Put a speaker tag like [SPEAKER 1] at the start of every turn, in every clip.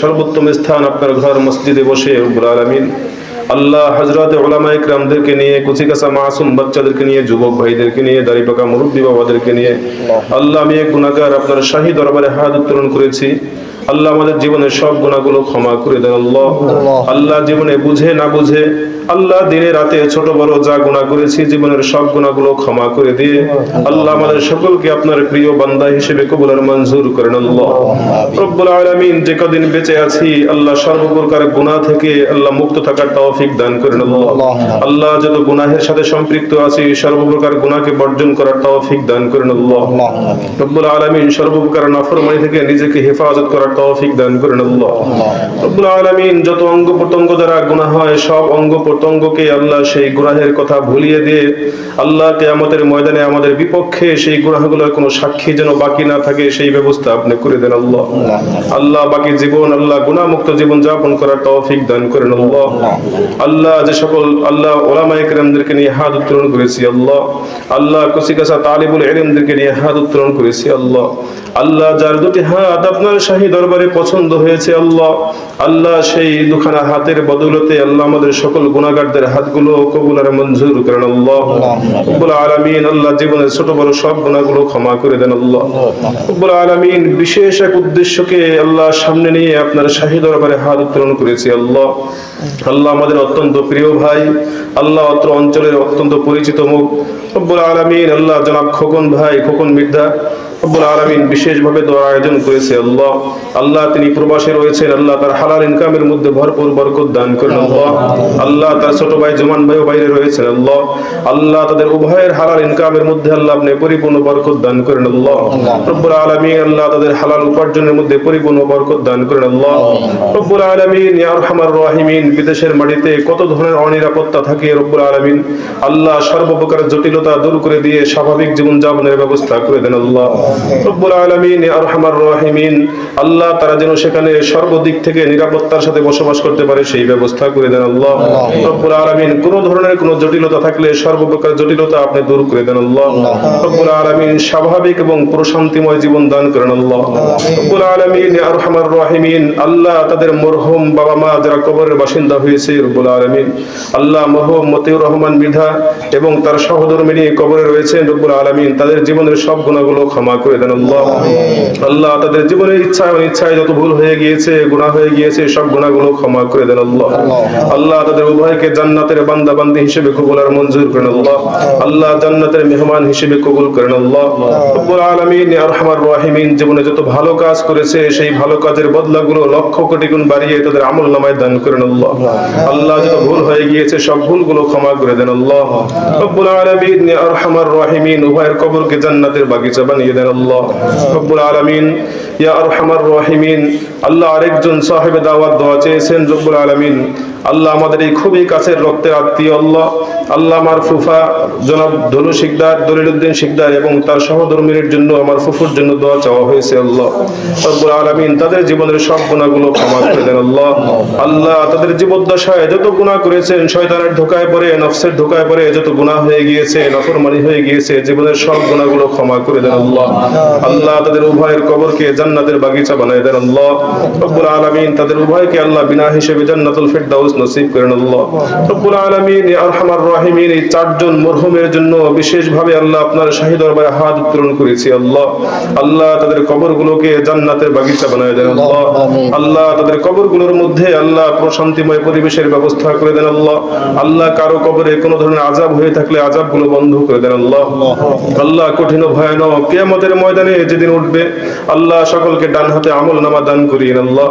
[SPEAKER 1] সর্বোত্তম স্থান আপনার ঘর মসজিদে বসে রব্বুল আলামিন আল্লাহ হযরত উলামায়ে কিরামদেরকে নিয়ে, কুচিকাঁচা মাসুম বাচ্চাদেরকে নিয়ে, যুবক ভাইদেরকে নিয়ে, দাড়ি পাকা মুরব্বী বাবাদেরকে নিয়ে আল্লাহ আমি এক গুনাহগার আপনার শাহী দরবারে হাত উত্তোলন করেছি। আল্লাহ আমাদের জীবনের সব গুনাহগুলো ক্ষমা করে দেন আল্লাহ। আল্লাহ জীবনে বুঝে না বুঝে আল্লাহ দিনে রাতে ছোট বড় যা গুনাহ করেছি জীবনের সব গুনাহগুলো ক্ষমা করে দিয়ে আল্লাহ আমাদের সকলকে আপনার প্রিয় বান্দা হিসেবে কবুল আর মঞ্জুর করেন আল্লাহ। রব্বুল আলামিন যে কদিন বেঁচে আছি আল্লাহ সর্বপ্রকার গুনাহ থেকে আল্লাহ মুক্ত থাকার তৌফিক দান করেন আল্লাহ। আল্লাহ যত গুনাহের সাথে সম্পৃক্ত আছি সর্বপ্রকার গুনাহকে বর্জন করার তৌফিক দান করেন আল্লাহ। রব্বুল আলামিন সর্বপ্রকার নাফরমানি থেকে নিজেকে হেফাজত করার তৌফিক দান করেন আল্লাহ। রব্বুল আলামিন যত অঙ্গ প্রত্যঙ্গ দ্বারা গুনাহ হয় সব অঙ্গ প্রত্যঙ্গকে আল্লাহ সেই গুনাহের কথা ভুলিয়ে দিয়ে আল্লাহ কিয়ামতের ময়দানে আমাদের বিপক্ষে সেই গুনাহগুলোর কোনো সাক্ষী যেন বাকি না থাকে সেই ব্যবস্থা আপনি করে দেন আল্লাহ। আল্লাহ বাকি জীবন আল্লাহ গুনাহমুক্ত জীবন যাপন করার তৌফিক দান করেন আল্লাহ। আল্লাহ যে সকল আল্লাহ উলামায়ে কিরামদেরকে নিয়ে হাত উত্তোলন করেছি আল্লাহ, আল্লাহ কুচিকাঁচা তালিবুল ইলমদেরকে নিয়ে হাত উত্তোলন করেছি আল্লাহ। আল্লাহ যার দুটি হাত আপনার শাহী দরবারে পছন্দ হয়েছে আল্লাহ, আল্লাহ সেই দুখানা হাতের বদৌলতে আল্লাহ আমাদের সকল গুনাহগারদের হাতগুলো কবুল আর মঞ্জুর করেন আল্লাহ। রব্বুল আলামিন আল্লাহ জীবনের ছোট বড় সব গুনাহগুলো ক্ষমা করে দেন আল্লাহ। রব্বুল আলামিন বিশেষ এক উদ্দেশ্যকে আল্লাহ সামনে নিয়ে আপনার শাহী দরবারে হাত উত্তোলন করেছি আল্লাহ। আল্লাহ আমাদের অত্যন্ত প্রিয় ভাই, আল্লাহ অত্র অঞ্চলের অত্যন্ত পরিচিত মুখ রব্বুল আলামিন আল্লাহ জনাব খোকন ভাই, খোকন মির্জা রব্বুল আলামিন বিশেষভাবে দোয়ার আয়োজন করেছে আল্লাহ। আল্লাহ তিনি প্রবাসে রয়েছেন, আল্লাহ তার হালাল ইনকামের মধ্যে ভরপুর বরকত দান করেন আল্লাহ। আল্লাহ তার ছোট ভাই জুমান ভাইও বাইরে রয়েছেন আল্লাহ, আল্লাহ তাদের উভয়ের হালাল ইনকামের মধ্যে আল্লাহ আপনি পরিপূর্ণ বরকত দান করেন আল্লাহ। রব্বুল আলামিন আল্লাহ তাদের হালাল উপার্জনের মধ্যে পরিপূর্ণ বরকত দান করেন আল্লাহ। রব্বুল আলামিন ইয়া আরহামার রাহিমিন বিদেশের মাটিতে কত ধরনের অনিরাপত্তা থাকে রব্বুল আলামিন আল্লাহ সর্বপ্রকার জটিলতা দূর করে দিয়ে স্বাভাবিক জীবন যাপনের ব্যবস্থা করে দেন আল্লাহ। রব্বুল আলামিন ইয়া আরহামার রাহিমিন আল্লাহ তারা যেন সেখানে সর্বদিক থেকে নিরাপত্তার সাথে বসবাস করতে পারে সেই ব্যবস্থা করে দেন আল্লাহ। রব্বুল আলামিন কোন ধরনের কোন জটিলতা থাকলে সর্বপ্রকার জটিলতা আপনি দূর করে দেন আল্লাহ। রব্বুল আলামিন স্বাভাবিক এবং প্রশান্তিময় জীবন দান করেন আল্লাহ। রব্বুল আলামিন ইয়া আরহামার রাহিমিন আল্লাহ তাদের মরহুম বাবা মা যারা কবরের বাসিন্দা হয়েছে রব্বুল আলামিন আল্লাহ মরহুম মতিউর রহমান মৃধা এবং তার সহধর্মিণী কবরে রয়েছেন রব্বুল আলামিন তাদের জীবনের সব গুনাহগুলো ক্ষমা করে দেন আল্লাহ। আল্লাহ তাদের জীবনের ইচ্ছা অনিচ্ছায় যত ভুল হয়ে গিয়েছে গুনাহ হয়ে গিয়েছে সব গুনাহগুলো ক্ষমা করে দেন আল্লাহ। আল্লাহ তাদের উভয়কে জান্নাতের বান্দা বান্দি হিসেবে কবুল আর মঞ্জুর করেন আল্লাহ। আল্লাহ জান্নাতের মেহমান হিসেবে কবুল করেন আল্লাহ। রব্বুল আলামিন ইয়া আরহামার রাহিমিন জীবনে যত ভালো কাজ করেছে সেই ভালো কাজের বদলাগুলো লক্ষ কোটি গুণ বাড়িয়ে তাদের আমলনামায় দান করেন আল্লাহ। আল্লাহ যত ভুল হয়ে গিয়েছে সব ভুলগুলো ক্ষমা করে দেন আল্লাহ। রব্বুল আলামিন ইয়া আরহামার রাহিমিন উভয়ের কবরকে জান্নাতের বাগিচা বানিয়ে দেন আল্লাহ। রব্বুল আলামিন ইয়া আরহামার রাহিমিন আল্লাহ আরেকজন সাহেবে দাওয়াত দোয়া চেয়েছেন রব্বুল আলামিন আল্লাহ আমাদের এই খুবই কাছের রক্তের আত্মীয় আল্লাহ, আল্লাহ আমার ফুফা জনাব ধনু শিকদার দলিলউদ্দিন শিকদার এবং তার সহধর্মিনীর জন্য আমার ফুফুর জন্য দোয়া চাওয়া হয়েছে আল্লাহ। রব্বুল আলামিন তাদের জীবনের সব গুনাহগুলো ক্ষমা করে দেন আল্লাহ। আল্লাহ তাদের জীবদ্দশায় যত গুনাহ করেছেন শয়তানের ধোঁকায় পড়ে নফসের ধোঁকায় পড়ে যত গুনাহ হয়ে গিয়েছে নাফরমানি হয়ে গিয়েছে জীবনের সব গুনাহগুলো ক্ষমা করে দেন আল্লাহ। আল্লাহ তাদের উভয়ের কবরকে জান্নাতের বাগিচা বানিয়ে দেন আল্লাহ। রব্বুল আলামিন তাদের উভয়কে আল্লাহ বিনা হিসেবে জান্নাতুল ফিরদাউস নসিব করেন আল্লাহ। রব্বুল আলামিন ইয়া আরহামার রাহিমিন এই চারজন মরহুমের জন্য বিশেষভাবে আল্লাহ আপনার শাহী দরবারে হাত উত্তোলন করেছি আল্লাহ। আল্লাহ তাদের কবরগুলোকে জান্নাতের বাগিচা বানিয়ে দেন আল্লাহ। আল্লাহ তাদের কবরগুলোর মধ্যে আল্লাহ প্রশান্তিময় পরিবেশের ব্যবস্থা করে দেন আল্লাহ। আল্লাহ কারো কবরে কোনো ধরনের আযাব হয়ে থাকলে আযাবগুলো বন্ধ করে দেন আল্লাহ। আল্লাহ কঠিন ভয়ানক কিয়ামতের ময়দানে যেদিন উঠবে আল্লাহ সকলকে ডান হাতে আমলনামা দান করিয়েন আল্লাহ।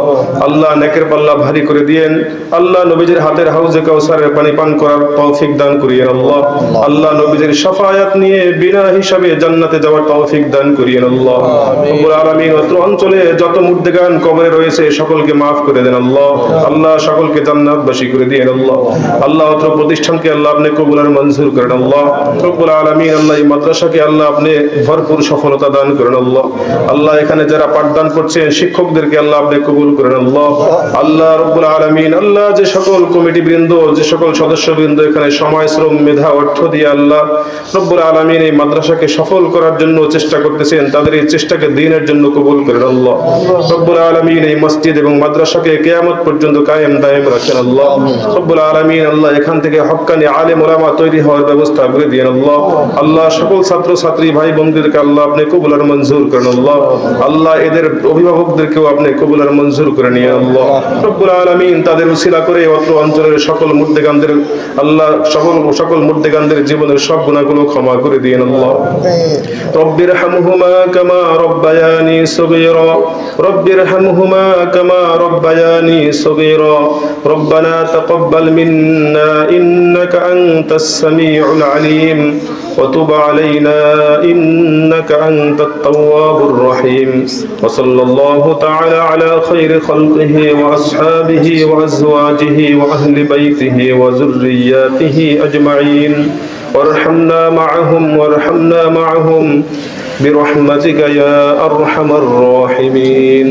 [SPEAKER 1] আল্লাহ নেকের পাল্লা ভারী করে দিয়েন আল্লাহ। নবীজির হাতের হাউজে কাউসারের পানি পান করার তৌফিক দান করিয়েন আল্লাহ। আল্লাহ নবীজির শাফায়াত নিয়ে বিনা হিসাবে জান্নাতে যাওয়ার তৌফিক দান করিয়েন আল্লাহ। রব্বুল আলামিন অত্র অঞ্চলে যত মুর্দেগান কবরে রয়েছে সকলকে maaf করে দেন আল্লাহ। আল্লাহ সকলকে জান্নাতবাসী করে দিয়েন আল্লাহ। আল্লাহ অত্র প্রতিষ্ঠানকে আল্লাহ আপনি কবুল আর মঞ্জুর করেন আল্লাহ। রব্বুল আলামিন আল্লাহ এই মাদ্রাসাকে আল্লাহ আপনি ভরপুর সফলতা দান করেন আল্লাহ। আল্লাহ এখানে যারা পাঠদান করছেন শিক্ষকদেরকে আল্লাহ আপনি কবুল করেন আল্লাহ। আল্লাহ রব্বুল আলামিন, আল্লাহ যে সকল কমিটি বৃন্দ, যে সকল সদস্যবৃন্দ এখানে সময়, শ্রম, মেধা, অর্থ দিয়ে আল্লাহ রব্বুল আলামিন এই মাদ্রাসাকে সফল করার জন্য চেষ্টা করতেছেন, তাদের এই চেষ্টাকে দ্বীনের জন্য কবুল করেন আল্লাহ। রব্বুল আলামিন এই মসজিদ এবং মাদ্রাসাকে কিয়ামত পর্যন্ত কায়েম দায়েম রাখেন আল্লাহ। রব্বুল আলামিন, আল্লাহ এখান থেকে হক্কানি আলেম ওলামা তৈরি হওয়ার ব্যবস্থা করে দিয়েন আল্লাহ। আল্লাহ সকল ছাত্র ছাত্রী ভাই বোনদেরকে আল্লাহ আপনি কবুল আর মঞ্জুর করেন আল্লাহ। আল্লাহ এদের অভিভাবকদেরকেও আপনি কবুল আর মঞ্জুর করে নিয়ে আল্লাহ। রব্বুল আলামিন, তাদের উসিলা করে অত্র অঞ্চলের সকল মুর্দেগানদের আল্লাহ সকল মুর্দেগানদের জীবনের সব গুনাহগুলো ক্ষমা করে দিয়েন আল্লাহ। রব্বির হামহুমা কামা রব্বায়ানি সগীরা, রব্বির হামহুমা কামা রব্বায়ানি সগীরা, রব্বানা তাকাব্বাল মিন্না ইন্নাকা আনতাস সামিউল আলিম ওয়া তুব আলাইনা ইন্নাকা আনতাত তাওয়াবুর রহিম। ওয়া সাল্লাল্লাহু তাআলা আলা খায়রি খালকিহি ওয়া আসহাবিহি ওয়া আজওয়াজিহি ওয়া আহলি বাইতিহি ওয়া যুররিয়াতিহি আজমাইন। وارحمنا معهم برحمتك يا أرحم الراحمين.